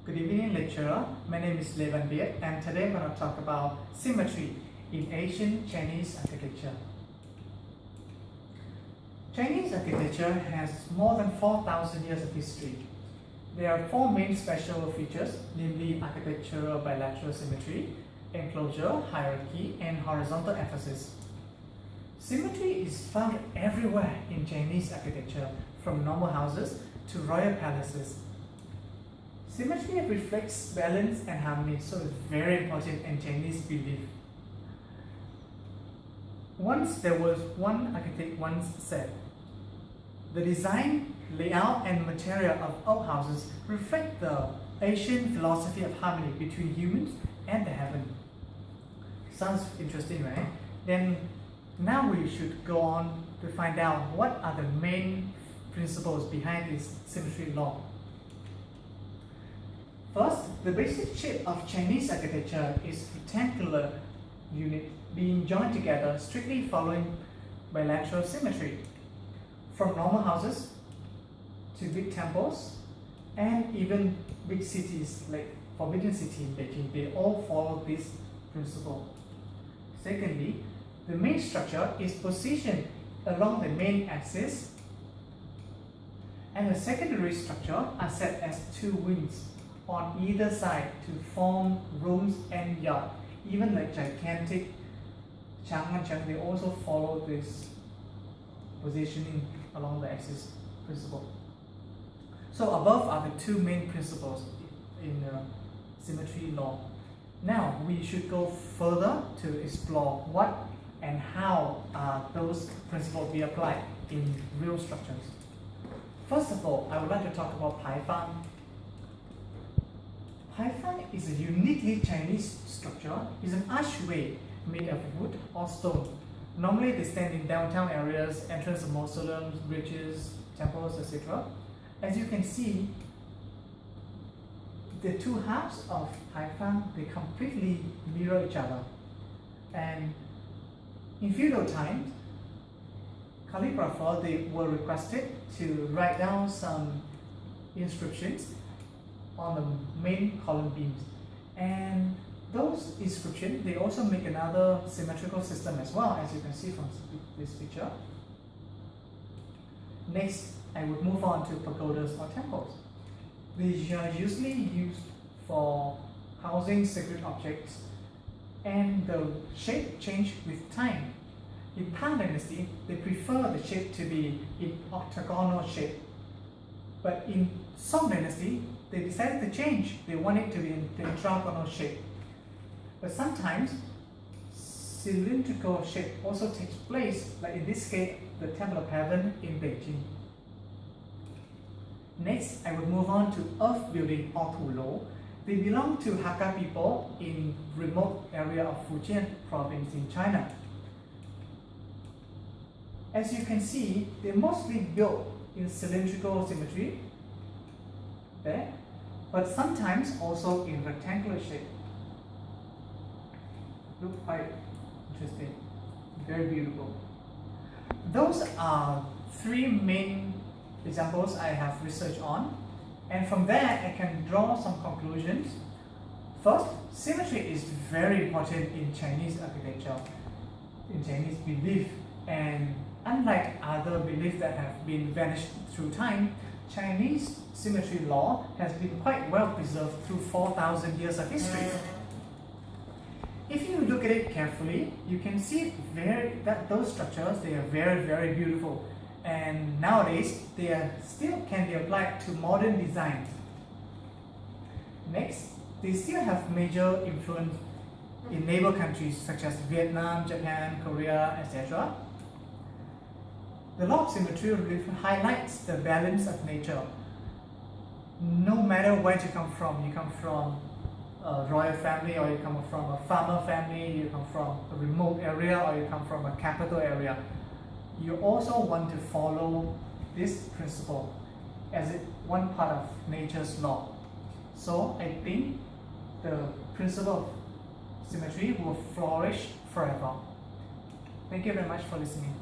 Good evening, lecturer. My name is Viet, and today I'm going to talk about symmetry in ancient Chinese architecture. Chinese architecture has more than 4,000 years of history. There are four main special features, namely architectural bilateral symmetry, enclosure, hierarchy, and horizontal emphasis. Symmetry is found everywhere in Chinese architecture, from normal houses to royal palaces. Symmetry reflects balance and harmony, so it's very important in Chinese belief. Once there was one architect once said, the design, layout, and material of old houses reflect the Asian philosophy of harmony between humans and the heaven. Sounds interesting, right? Then now we should go on to find out what are the main principles behind this symmetry law. First, the basic shape of Chinese architecture is rectangular unit being joined together, strictly following bilateral symmetry. From normal houses to big temples and even big cities like Forbidden City in Beijing, they all follow this principle. Secondly, the main structure is positioned along the main axis, and the secondary structure are set as two wings on either side to form rooms and yard. Even like gigantic Chang'an, they also follow this positioning along the axis principle. So above are the two main principles in symmetry law. Now we should go further to explore what and how those principles be applied in real structures. First of all, I would like to talk about Paifang. Paifang is a uniquely Chinese structure. It's an archway made of wood or stone. Normally they stand in downtown areas, entrance of mausoleums, bridges, temples, etc. As you can see, the two halves of Paifang, they completely mirror each other. And in feudal times, calligrapher, they were requested to write down some inscriptions on the main column beams, and those inscriptions, they also make another symmetrical system as well, as you can see from this picture. Next, I would move on to pagodas or temples. These are usually used for housing sacred objects, and the shape changed with time. In Tang Dynasty, they prefer the shape to be in octagonal shape, but in Song Dynasty, they decided to change. They want it to be in tetragonal shape. But sometimes cylindrical shape also takes place, like in this case, the Temple of Heaven in Beijing. Next, I will move on to earth building or Tulo. They belong to Hakka people in remote area of Fujian province in China. As you can see, they're mostly built in cylindrical symmetry there, but sometimes also in rectangular shape. Look quite interesting, very beautiful. Those are three main examples I have researched on, and from there I can draw some conclusions. First, symmetry is very important in Chinese architecture, in Chinese belief, and unlike other beliefs that have been vanished through time, Chinese symmetry law has been quite well preserved through 4,000 years of history. If you look at it carefully, you can see that those structures, they are very, very beautiful. And nowadays, they still can be applied to modern design. Next, they still have major influence in neighbor countries such as Vietnam, Japan, Korea, etc. The law of symmetry highlights the balance of nature. No matter where you come from a royal family, or you come from a farmer family, you come from a remote area, or you come from a capital area, you also want to follow this principle as one part of nature's law. So I think the principle of symmetry will flourish forever. Thank you very much for listening.